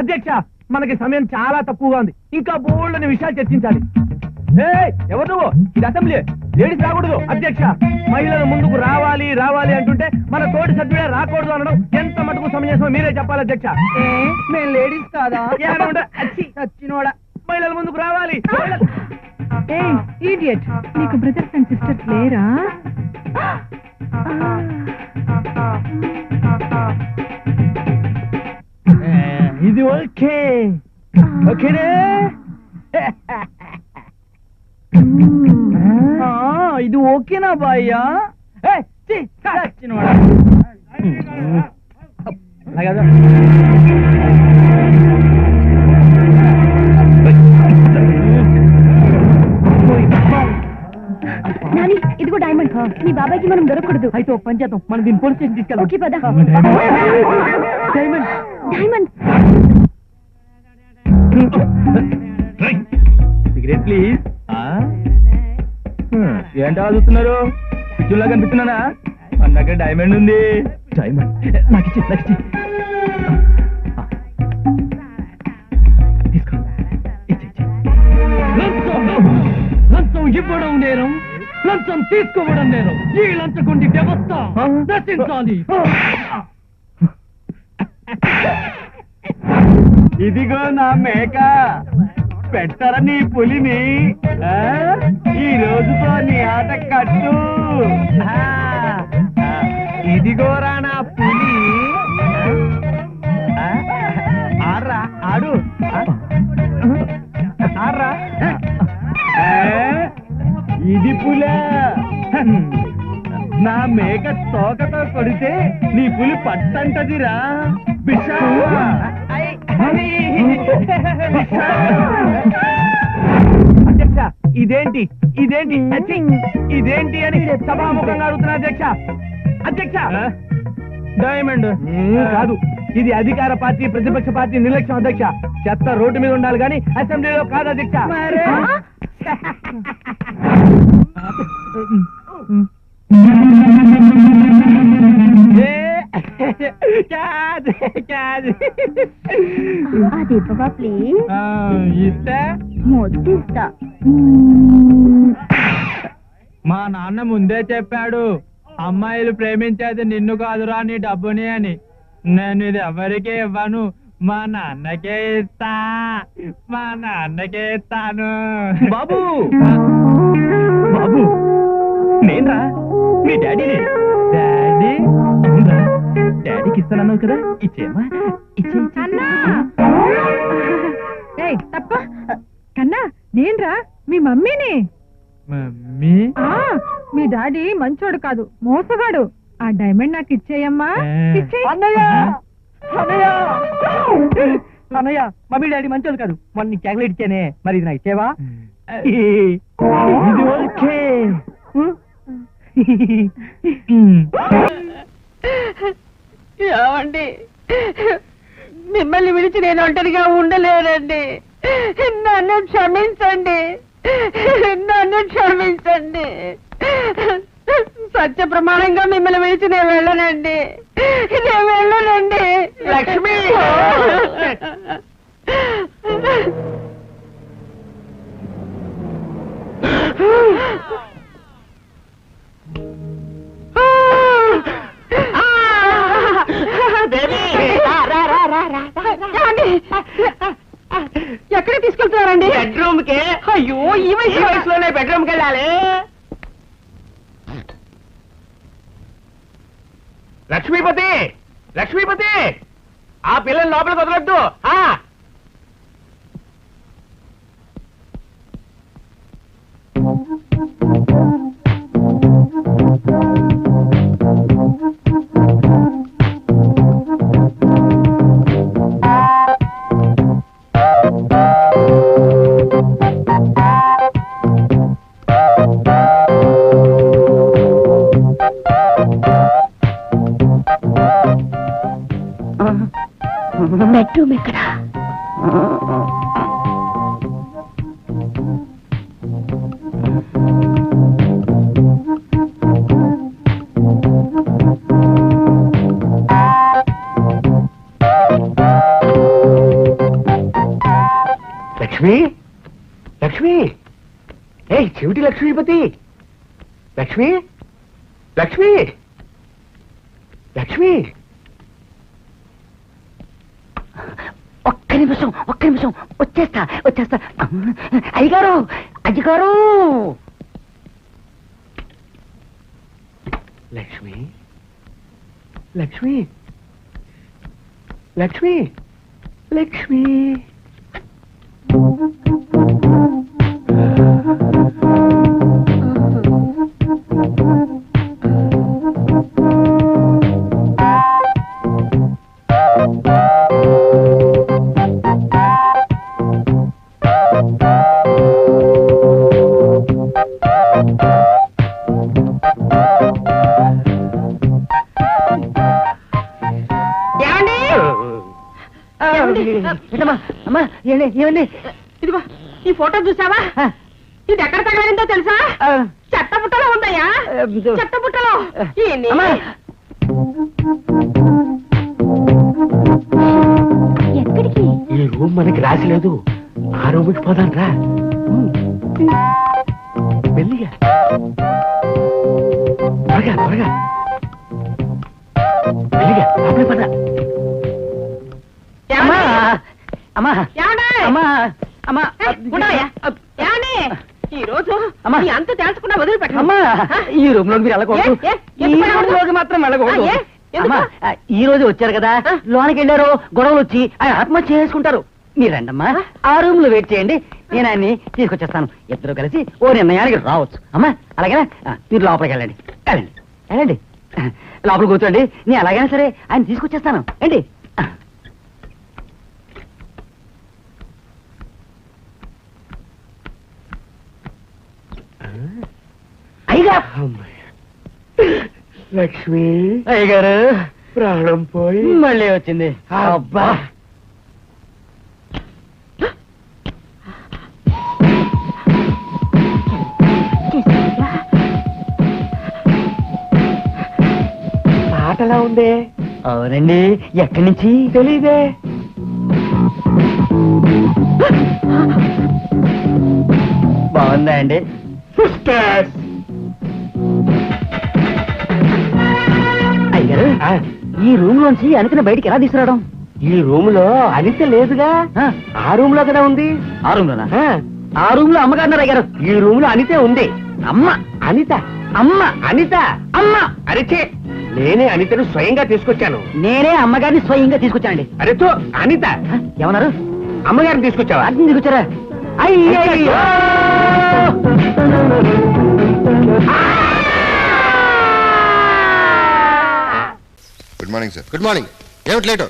అధ్యక్ష మనకి సమయం చాలా తక్కువగా ఉంది, ఇంకా బోల్డని విషయాలు చర్చించాలి. ఎవరు నువ్వు? ఇది అసెంబ్లీ, లేడీస్ రాకూడదు. అధ్యక్ష మహిళలు ముందుకు రావాలి రావాలి అంటుంటే మన తోటి సభ్యుడే రాకూడదు అనడం ఎంత మటుకు సమంజసమో మీరే చెప్పాలి అధ్యక్ష. మేము లేడీస్ కాదా? చచ్చినోడా, మహిళలు ముందుకు రావాలి. ఈడియట్, నీకు బ్రదర్స్ అండ్ సిస్టర్స్ లేరా? ఇది ఓకే ఓకేనే. ఇది ఓకేనా బాయ్యా? నాని, ఇదిగో డైమండ్. నీ బాబాయ్కి మనం దొరకకూడదు. అయితే ఒక పని చేద్దాం, మనం దీన్ని పోలీస్ స్టేషన్ తీసుకెళ్దాం. ఓకే పద. Diamond diamond cigarette please. ఏంటో చూస్తున్నారు? పిచ్చుల్లా కనిపిస్తున్నానా? మన దగ్గర డైమండ్ ఉంది. డైమండ్ నాకు ఇచ్చి తీసుకో. లంచం ఇవ్వడం నేరం, లంచం తీసుకోవడం నేరం. ఈ లంచగొండి వ్యవస్థ నశించాలి. ఇదిగో నా మేక, పెట్టర నీ పులిని. ఈ రోజుతో నీ ఆట కట్టు. ఇదిగోరా నా పులి. ఆడ్రా, ఆడు ఆడ్రా. ఇది పులే. నా మేక తోకతో కొడితే నీ పులి పట్టంటదిరా. బిషా అధ్యక్ష, ఇదేంటి ఇదేంటి ఇదేంటి అని సభాముఖంగా అడుగుతున్నా అధ్యక్ష. అధ్యక్ష డైమండ్ కాదు, ఇది అధికార పార్టీ ప్రతిపక్ష పార్టీ నిర్లక్ష్యం అధ్యక్ష. చెత్త రోడ్డు మీద ఉండాలి కానీ అసెంబ్లీలో కాదు అధ్యక్ష. అది ఇవ్వవా ప్లీజ్? ఇస్తే మొత్తిస్తా. మా నాన్న ముందే చెప్పాడు, అమ్మాయిలు ప్రేమించేది నిన్ను కాదురా నీ డబ్బుని అని. నేను ఇది ఎవరికీ ఇవ్వను, మా నాన్నకే ఇస్తా. మా నాన్నకే ఇస్తాను. బాబు బాబు, నేనరా మీ డాడీని. డాడీ అవునా? డాడీకి ఇస్తానన్నావు కదా, ఇచ్చేమా? తప్ప కన్నా, నేన్రా మీ మమ్మీని. మమ్మీ? మీ డాడీ మంచోడు కాదు, మోసగాడు. ఆ డైమండ్ నాకు ఇచ్చేయమ్మా. అన్నయ్య, మమ్మీ డాడీ మంచోళ్ళు కాదు, మొన్న చాక్లెట్ ఇచ్చానే, మరి ఇది నా ఇచ్చేవా? ఇది ఓకే. ఏమండి, మిమ్మల్ని విడిచి నేను ఒంటరిగా ఉండలేనండి. నన్ను క్షమించండి, నన్ను క్షమించండి. సత్య ప్రమాణంగా మిమ్మల్ని విడిచి నేను వెళ్ళనండి, నేను వెళ్ళనండి. లక్ష్మి, ఎక్కడ తీసుకెళ్తున్నారండి? బెడ్రూమ్ కి. అయ్యో, ఈ వయసులోనే బెడ్రూమ్ కి వెళ్ళాలి. లక్ష్మీపతి, లక్ష్మీపతి, ఆ పిల్లలు లోపలికి వదలొద్దు. బెడ్రూమ్ ఎక్కడ? లక్ష్మి లక్ష్మి ఏ చెవిటి లక్ష్మీపతి లక్ష్మి లక్ష్మి లక్ష్మి ఒక్క నిమిషం వచ్చేస్తా అయ్యగారు అయ్యగారు లక్ష్మి లక్ష్మి లక్ష్మి లక్ష్మి అమ్మా ఏమండి ఇదిగో ఈ ఫోటో చూసావా ఇది ఎక్కడ తగలడిందో తెలుసా చెట్టబుట్టలో ఉందయ్యా చెట్టబుట్టలో అమ్మా ఎక్కడికి? ఈ రూమ్ మనకి రాసిలేదు ఆ రూమ్కి పోదాం రా మెల్లిగా త్వరగా త్వరగా మెల్లిగా లోపలికి పద అమ్మా అమ్మా ఏమండే? అమ్మా అమ్మా ఉండవయ్యా ఏమండి ఈ రోజు అమ్మా. నీ అంత తేల్చకుండా వదిలిపెట్ట అమ్మా ఈ రూమ్ లోకి మీరు వెళ్ళకూడదు ఏ? ఈ ఎందుకు రూమ్ లోకి మాత్రం వెళ్ళకూడదు ఏ? ఎందుకు? అమ్మా ఈ రోజు వచ్చారు కదా లోనికి వెళ్ళారు గొడవలు వచ్చి ఆయన ఆత్మహత్య చేసుకుంటారు మీరు రండమ్మా ఆ రూమ్ లో వెయిట్ చేయండి నేను ఆయన్ని తీసుకొచ్చేస్తాను ఇద్దరు కలిసి ఓ నిర్ణయానికి రావచ్చు అమ్మా అలాగేనా మీరు లోపలికి వెళ్ళండి వెళ్ళండి వెళ్ళండి లోపల కూర్చోండి నేను అలాగైనా సరే ఆయన తీసుకొచ్చేస్తాను ఏంటి అయ్యగా లక్ష్మి అయ్యగారు ప్రాణం పోయి మళ్ళీ వచ్చింది అబ్బా పాటలా ఉందే అవునండి ఎక్కడి నుంచి తెలీదే బాగుందా అండి అయ్యారు ఈ రూమ్ లోంచి అనితని బయటికి ఎలా తీసుకురావడం ఈ రూమ్ లో అనిత లేదుగా ఆ రూమ్ లో కదా ఉంది ఆ రూమ్ లోనా ఆ, ఆ రూమ్ లో అమ్మగారు అయ్యారు ఈ రూమ్ లో అనితే ఉంది అమ్మ అనిత అమ్మ అనిత అమ్మ అరిచే నేనే అనితను స్వయంగా తీసుకొచ్చాను నేనే అమ్మగారిని స్వయంగా తీసుకొచ్చానండి అరేతో అనిత ఏమన్నారు అమ్మగారిని తీసుకొచ్చావా అర్థం తీసుకొచ్చారా అయ్యయ్యో good morning sir good morning ఏమిటి late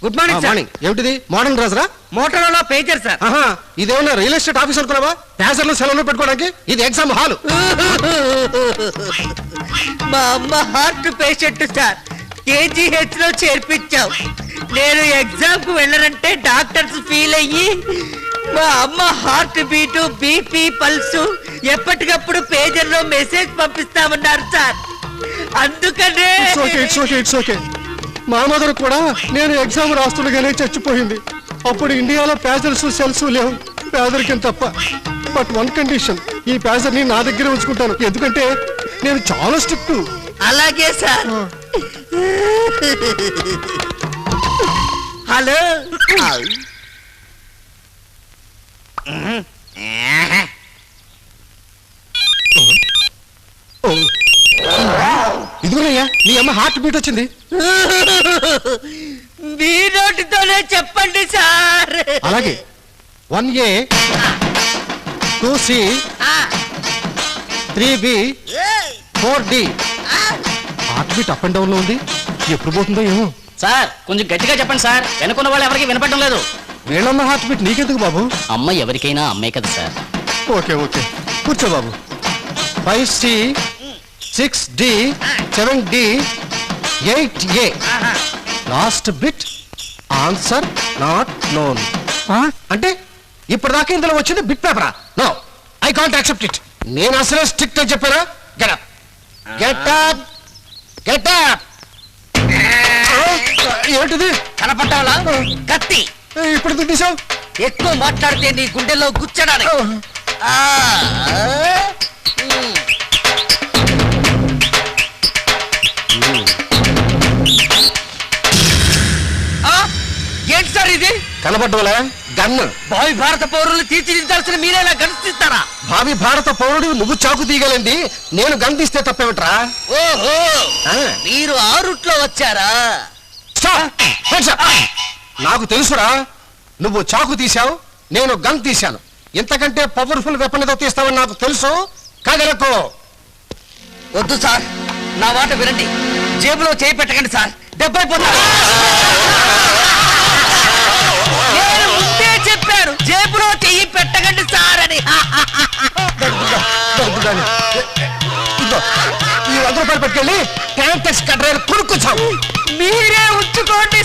good morning sir morning ఏమిటిది మార్నింగ్ రాజరా మోటారోలా పేజర్ సార్ ఆహా ఇదేమన్నా రియల్ ఎస్టేట్ ఆఫీస్ అనుకున్నావా ప్యాసర్లు సెలవులు పెట్టుకోవడానికి ఇది ఎగ్జామ్ హాల్ మా అమ్మ హార్ట్ పేషెంట్ సార్ కేజీహెచ్ లో చేర్పించాం నేను ఎగ్జామ్ కు వెళ్ళనంటే డాక్టర్స్ ఫీల్ అయ్యి మా అమ్మ హార్ట్ బీటు బీపీ పల్సు ఎప్పటికప్పుడు పేజర్ లో మెసేజ్ పంపిస్తామన్నారు సార్ అందుకనే ఇట్స్ ఓకే మా మదర్ కూడా నేను ఎగ్జామ్ రాస్తుండగానే చచ్చిపోయింది అప్పుడు ఇండియాలో ప్యాసర్స్ సెల్స్ లేవు పేదరికం తప్ప బట్ వన్ కండిషన్ ఈ ప్యాసర్ ని నా దగ్గర ఉంచుకుంటాను ఎందుకంటే నేను చాలా స్ట్రిక్ట్ అలాగే సార్ హలో ఇదిగోనయ్యా నీ అమ్మ హార్ట్ బీట్ వచ్చింది మీ నోటితోనే చెప్పండి సార్ అలాగే 1A 2C 3B 4D heart beat up and down లో ఉంది ఎప్పుడు పోతుందో ఏమో సార్ కొంచెం గట్టిగా చెప్పండి సార్ వెనుకున్న వాళ్ళు ఎవరికి వినపడడం లేదు వీళ్ళమ్మ హార్ట్ బీట్ నీకెందుకు బాబు అమ్మ ఎవరికైనా అమ్మే కదా సార్ ఓకే కూర్చో బాబు 5C 6D 7D 8A last bit answer not known అంటే ఇప్పటిదాకా ఇందులో వచ్చింది బిట్ పేపరా no I can't accept it నేను అసలే స్ట్రిక్ట్ అని చెప్పారా గెట్ అప్ ఏంటిది కనపడ్డావా కత్తి ఇప్పుడు తీసావు ఎక్కువ మాట్లాడితే నీ గుండెల్లో గుచ్చడానికి ఆ, ఉమ్. ఆ, ఏంటి సార్ ఇది? కనబడ్డవలే గన్ను. భావి భారత పౌరులు తీర్చిదిద్దాల్సిన మీరేలా గణిస్తారా? భావి భారత పౌరుడు నువ్వు చాకు తీయగలండి, నేను గన్ తీస్తే తప్పేమిట్రా? ఓహో, ఆ. మీరు ఆ రూట్లో వచ్చారా? స్టాప్! Hands up! నాకు తెలుసురా, నువ్వు చాకు తీశావు, నేను గన్ తీశాను. ఇంతకంటే పవర్ఫుల్ వెపన్ ఏదో తీస్తావని నాకు తెలుసు. కాదనుకో. వద్దు సార్, నా మాట వినండి. జేబులో చేయి పెట్టకండి సార్, దెబ్బైపోతారు. నేను ముందే చెప్పాను, జేబులో చెయ్యి పెట్టకండి సార్ అని. ఇదిగో, ఈ 100 రూపాయలు పెట్టుకెళ్ళి ట్యాంక్ టెక్స్ కట్రాయలు కొనుక్కొచ్చావు. మీరే ఉంచుకోండి.